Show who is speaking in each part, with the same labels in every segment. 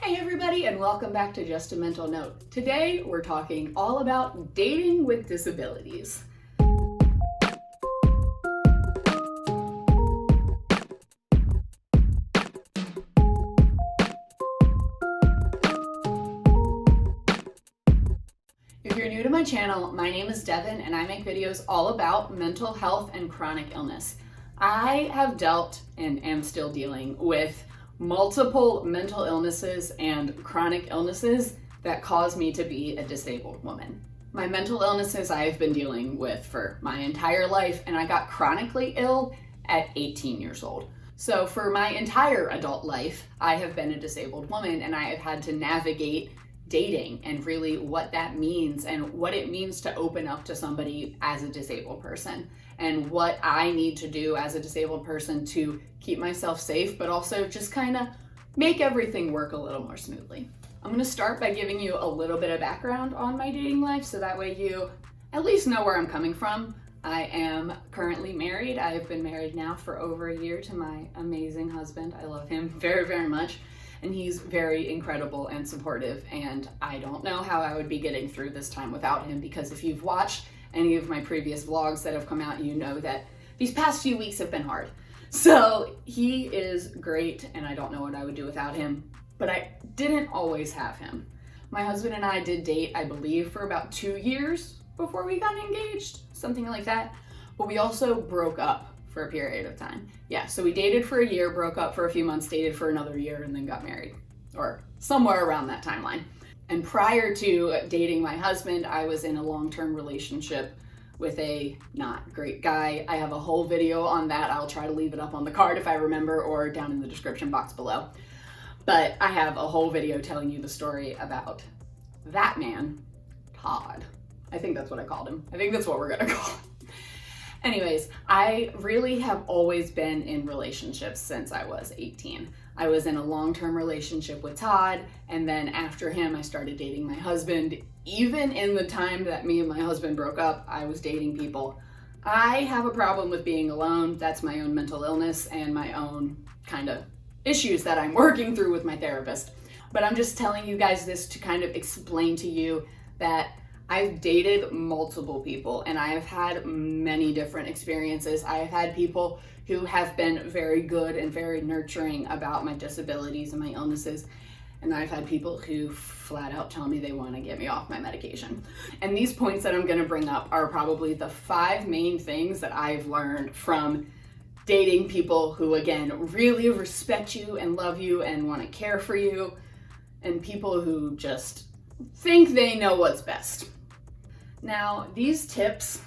Speaker 1: Hey everybody, and welcome back to Just a Mental Note. Today we're talking all about dating with disabilities. If you're new to my channel, my name is Devin and I make videos all about mental health and chronic illness. I have dealt and am still dealing with multiple mental illnesses and chronic illnesses that cause me to be a disabled woman. My mental illnesses I have been dealing with for my entire life, and I got chronically ill at 18 years old. So for my entire adult life, I have been a disabled woman, and I have had to navigate dating and really what that means and what it means to open up to somebody as a disabled person and what I need to do as a disabled person to keep myself safe, but also just kind of make everything work a little more smoothly. I'm going to start by giving you a little bit of background on my dating life so that way you at least know where I'm coming from. I am currently married. I have been married now for over a year to my amazing husband. I love him very, very much. And he's very incredible and supportive, and I don't know how I would be getting through this time without him, because if you've watched any of my previous vlogs that have come out, you know that these past few weeks have been hard. So he is great, and I don't know what I would do without him, but I didn't always have him. My husband and I did date, I believe, for about 2 years before we got engaged, something like that, but we also broke up for a period of time. Yeah, so we dated for a year, broke up for a few months, dated for another year, and then got married, or somewhere around that timeline. And prior to dating my husband, I was in a long-term relationship with a not great guy. I have a whole video on that. I'll try to leave it up on the card if I remember, or down in the description box below. But I have a whole video telling you the story about that man, Todd. I think that's what I called him. I think that's what we're gonna call him. Anyways, I really have always been in relationships since I was 18. I was in a long-term relationship with Todd, and then after him, I started dating my husband. Even in the time that me and my husband broke up, I was dating people. I have a problem with being alone. That's my own mental illness and my own kind of issues that I'm working through with my therapist. But I'm just telling you guys this to kind of explain to you that I've dated multiple people and I have had many different experiences. I have had people who have been very good and very nurturing about my disabilities and my illnesses. And I've had people who flat out tell me they want to get me off my medication. And these points that I'm going to bring up are probably the 5 main things that I've learned from dating people who, again, really respect you and love you and want to care for you, and people who just think they know what's best. Now, these tips,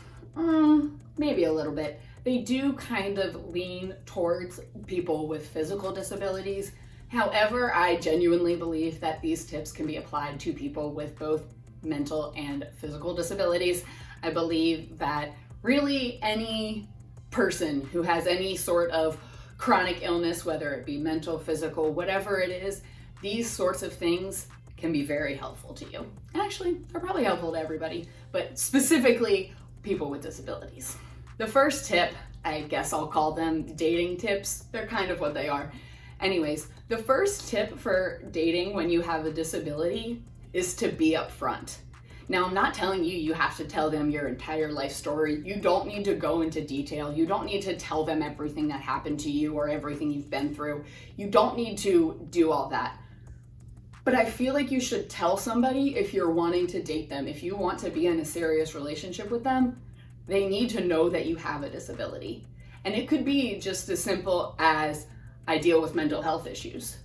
Speaker 1: maybe a little bit, they do kind of lean towards people with physical disabilities. However, I genuinely believe that these tips can be applied to people with both mental and physical disabilities. I believe that really any person who has any sort of chronic illness, whether it be mental, physical, whatever it is, these sorts of things can be very helpful to you. And actually, they're probably helpful to everybody, but specifically people with disabilities. The first tip, I guess I'll call them dating tips. They're kind of what they are. Anyways, the first tip for dating when you have a disability is to be upfront. Now, I'm not telling you you have to tell them your entire life story. You don't need to go into detail. You don't need to tell them everything that happened to you or everything you've been through. You don't need to do all that. But I feel like you should tell somebody if you're wanting to date them. If you want to be in a serious relationship with them, they need to know that you have a disability. And it could be just as simple as I deal with mental health issues,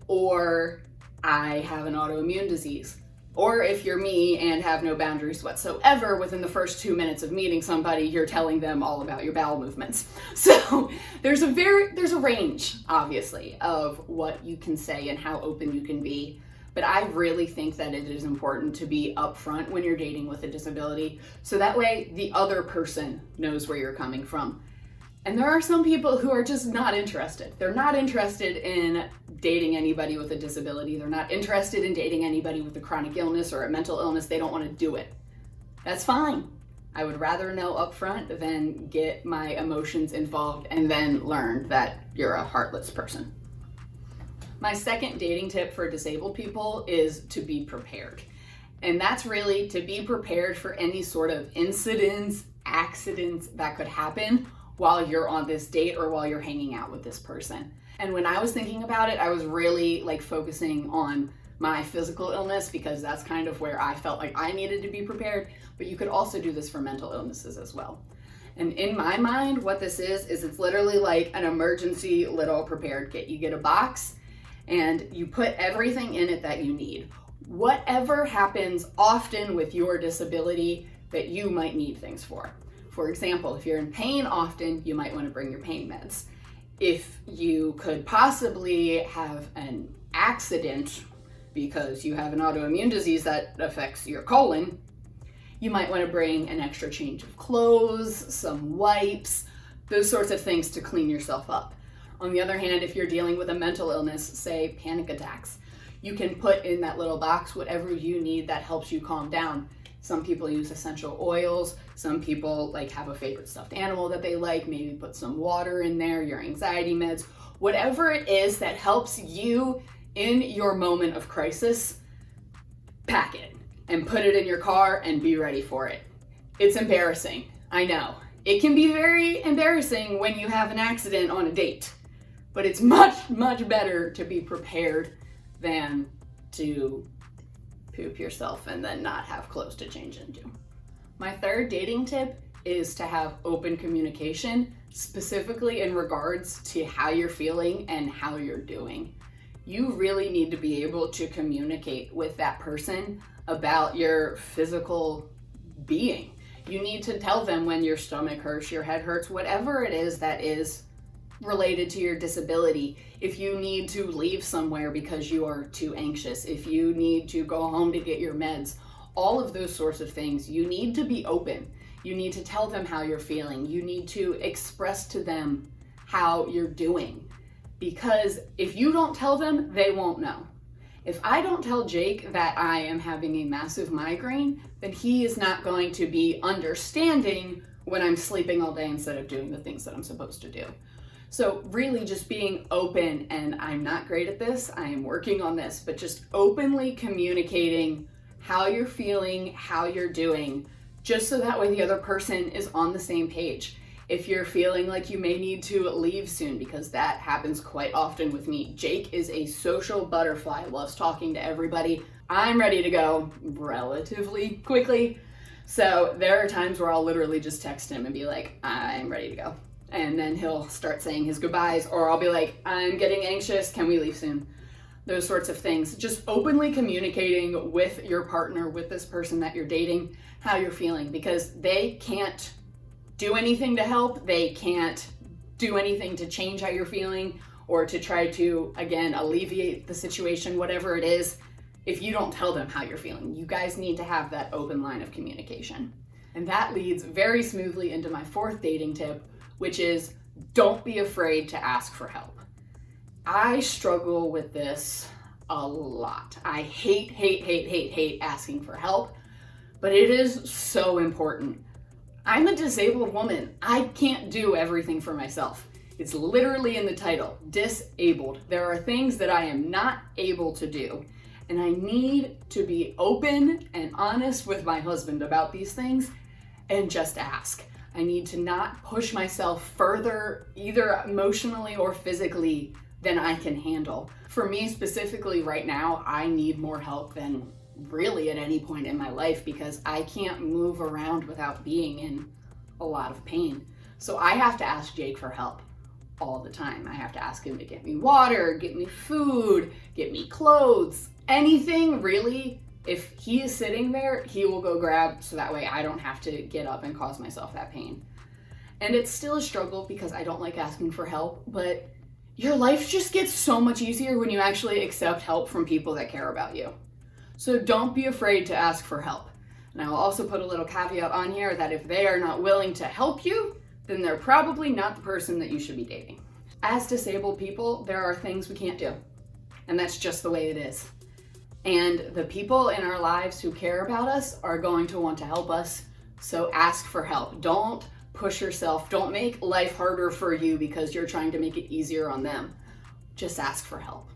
Speaker 1: or I have an autoimmune disease, or if you're me and have no boundaries whatsoever, within the first 2 minutes of meeting somebody, you're telling them all about your bowel movements. So there's a range, obviously, of what you can say and how open you can be. But I really think that it is important to be upfront when you're dating with a disability, so that way the other person knows where you're coming from. And there are some people who are just not interested. They're not interested in dating anybody with a disability. They're not interested in dating anybody with a chronic illness or a mental illness. They don't want to do it. That's fine. I would rather know upfront than get my emotions involved and then learn that you're a heartless person. My second dating tip for disabled people is to be prepared. And that's really to be prepared for any sort of incidents, accidents that could happen while you're on this date or while you're hanging out with this person. And when I was thinking about it, I was really like focusing on my physical illness because that's kind of where I felt like I needed to be prepared, but you could also do this for mental illnesses as well. And in my mind, what this is it's literally like an emergency little prepared kit. You get a box and you put everything in it that you need. Whatever happens often with your disability that you might need things for. For example, if you're in pain often, you might want to bring your pain meds. If you could possibly have an accident because you have an autoimmune disease that affects your colon, you might want to bring an extra change of clothes, some wipes, those sorts of things to clean yourself up. On the other hand, if you're dealing with a mental illness, say panic attacks, you can put in that little box whatever you need that helps you calm down. Some people use essential oils. Some people like have a favorite stuffed animal that they like. Maybe put some water in there, your anxiety meds, whatever it is that helps you in your moment of crisis, pack it and put it in your car and be ready for it. It's embarrassing, I know. It can be very embarrassing when you have an accident on a date, but it's much, much better to be prepared than to poop yourself and then not have clothes to change into. My third dating tip is to have open communication, specifically in regards to how you're feeling and how you're doing. You really need to be able to communicate with that person about your physical being. You need to tell them when your stomach hurts, your head hurts, whatever it is that is related to your disability. If you need to leave somewhere because you are too anxious, if you need to go home to get your meds, all of those sorts of things, you need to be open. You need to tell them how you're feeling. You need to express to them how you're doing. Because if you don't tell them, they won't know. If I don't tell Jake that I am having a massive migraine, then he is not going to be understanding when I'm sleeping all day instead of doing the things that I'm supposed to do. So really just being open, and I'm not great at this, I am working on this, but just openly communicating how you're feeling, how you're doing, just so that way the other person is on the same page. If you're feeling like you may need to leave soon, because that happens quite often with me. Jake is a social butterfly, loves talking to everybody. I'm ready to go relatively quickly. So there are times where I'll literally just text him and be like, I'm ready to go. And then he'll start saying his goodbyes, or I'll be like, I'm getting anxious, can we leave soon? Those sorts of things. Just openly communicating with your partner, with this person that you're dating, how you're feeling, because they can't do anything to help. They can't do anything to change how you're feeling or to try to, again, alleviate the situation, whatever it is, if you don't tell them how you're feeling. You guys need to have that open line of communication. And that leads very smoothly into my fourth dating tip, which is don't be afraid to ask for help. I struggle with this a lot. I hate asking for help, but it is so important. I'm a disabled woman. I can't do everything for myself. It's literally in the title, disabled. There are things that I am not able to do, and I need to be open and honest with my husband about these things and just ask. I need to not push myself further, either emotionally or physically, than I can handle. For me specifically right now, I need more help than really at any point in my life because I can't move around without being in a lot of pain. So I have to ask Jake for help all the time. I have to ask him to get me water, get me food, get me clothes, anything really. If he is sitting there, he will go grab, so that way I don't have to get up and cause myself that pain. And it's still a struggle because I don't like asking for help, but your life just gets so much easier when you actually accept help from people that care about you. So don't be afraid to ask for help. And I will also put a little caveat on here that if they are not willing to help you, then they're probably not the person that you should be dating. As disabled people, there are things we can't do, and that's just the way it is. And the people in our lives who care about us are going to want to help us, so ask for help. Don't push yourself. Don't make life harder for you because you're trying to make it easier on them. Just ask for help.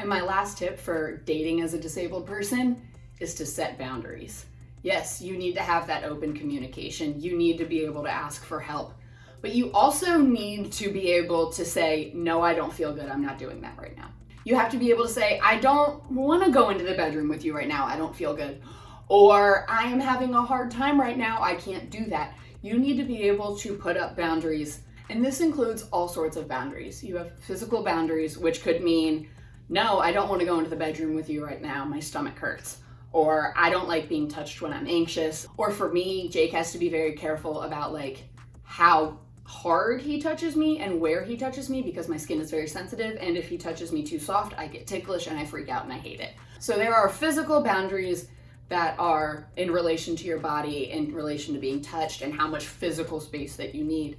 Speaker 1: And my last tip for dating as a disabled person is to set boundaries. Yes, you need to have that open communication. You need to be able to ask for help. But you also need to be able to say, no, I don't feel good. I'm not doing that right now. You have to be able to say, I don't want to go into the bedroom with you right now. I don't feel good. Or I am having a hard time right now. I can't do that. You need to be able to put up boundaries. And this includes all sorts of boundaries. You have physical boundaries, which could mean, no, I don't want to go into the bedroom with you right now. My stomach hurts. Or I don't like being touched when I'm anxious. Or for me, Jake has to be very careful about like how hard he touches me and where he touches me, because my skin is very sensitive, and if he touches me too soft, I get ticklish and I freak out and I hate it. So there are physical boundaries that are in relation to your body, in relation to being touched, and how much physical space that you need.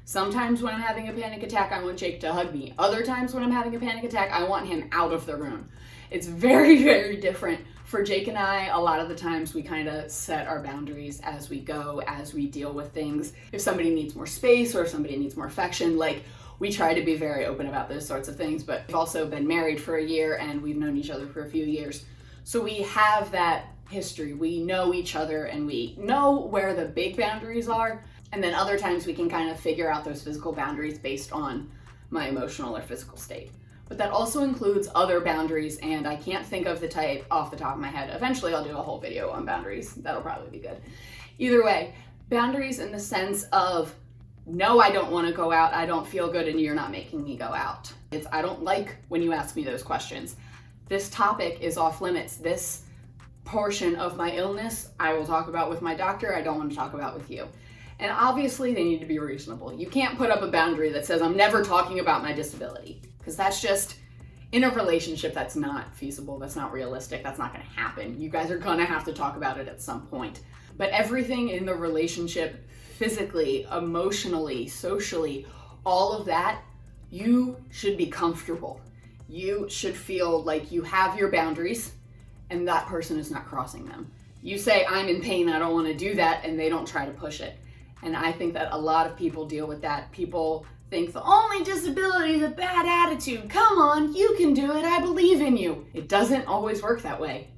Speaker 1: Sometimes when I'm having a panic attack, I want Jake to hug me. Other times when I'm having a panic attack, I want him out of the room. It's very, very different. For Jake and I, a lot of the times we kind of set our boundaries as we go, as we deal with things. If somebody needs more space or if somebody needs more affection, like we try to be very open about those sorts of things. But we've also been married for a year and we've known each other for a few years. So we have that history. We know each other and we know where the big boundaries are. And then other times we can kind of figure out those physical boundaries based on my emotional or physical state. But that also includes other boundaries, and I can't think of the type off the top of my head. Eventually I'll do a whole video on boundaries. That'll probably be good. Either way, boundaries in the sense of, no, I don't want to go out, I don't feel good, and you're not making me go out. It's, I don't like when you ask me those questions. This topic is off limits. This portion of my illness I will talk about with my doctor. I don't want to talk about with you. And obviously they need to be reasonable. You can't put up a boundary that says I'm never talking about my disability, because that's just, in a relationship, that's not feasible, that's not realistic, that's not going to happen. You guys are going to have to talk about it at some point. But everything in the relationship, physically, emotionally, socially, all of that, you should be comfortable. You should feel like you have your boundaries and that person is not crossing them. You say, I'm in pain, I don't want to do that, and they don't try to push it. And I think that a lot of people deal with that. People think the only disability is a bad attitude. Come on, you can do it. I believe in you. It doesn't always work that way.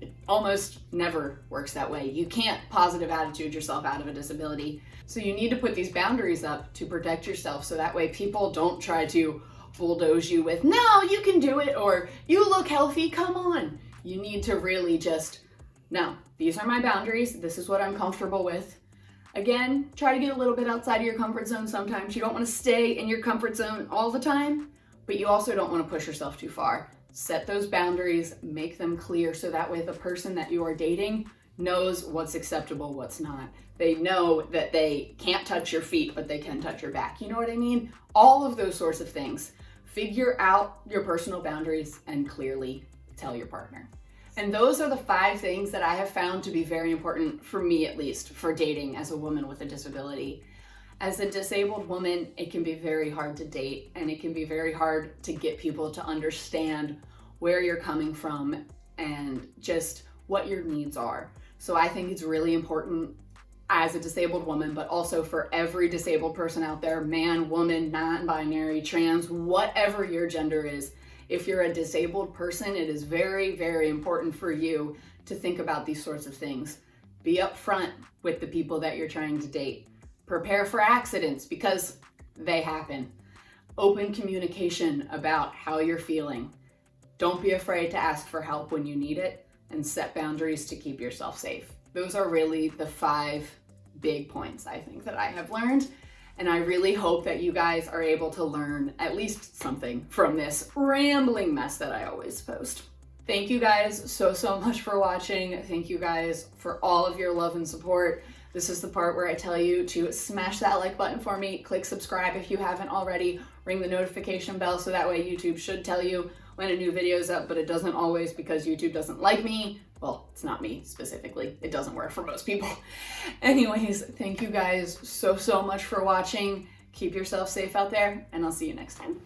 Speaker 1: It almost never works that way. You can't positive attitude yourself out of a disability. So you need to put these boundaries up to protect yourself, so that way people don't try to bulldoze you with, no, you can do it, or you look healthy, come on. You need to really just, no, these are my boundaries. This is what I'm comfortable with. Again, try to get a little bit outside of your comfort zone sometimes. You don't want to stay in your comfort zone all the time, but you also don't want to push yourself too far. Set those boundaries, make them clear, so that way the person that you are dating knows what's acceptable, what's not. They know that they can't touch your feet, but they can touch your back. You know what I mean? All of those sorts of things. Figure out your personal boundaries and clearly tell your partner. And those are the 5 things that I have found to be very important, for me at least, for dating as a woman with a disability. As a disabled woman, it can be very hard to date, and it can be very hard to get people to understand where you're coming from and just what your needs are. So I think it's really important as a disabled woman, but also for every disabled person out there, man, woman, non-binary, trans, whatever your gender is. If you're a disabled person, it is very, very important for you to think about these sorts of things. Be upfront with the people that you're trying to date. Prepare for accidents, because they happen. Open communication about how you're feeling. Don't be afraid to ask for help when you need it, and set boundaries to keep yourself safe. Those are really the 5 big points I think that I have learned. And I really hope that you guys are able to learn at least something from this rambling mess that I always post. Thank you guys so much for watching. Thank you guys for all of your love and support. This is the part where I tell you to smash that like button for me, click subscribe if you haven't already, ring the notification bell so that way YouTube should tell you when a new video is up, but it doesn't always, because YouTube doesn't like me. Well, it's not me specifically. It doesn't work for most people. Anyways, thank you guys so much for watching. Keep yourself safe out there, and I'll see you next time.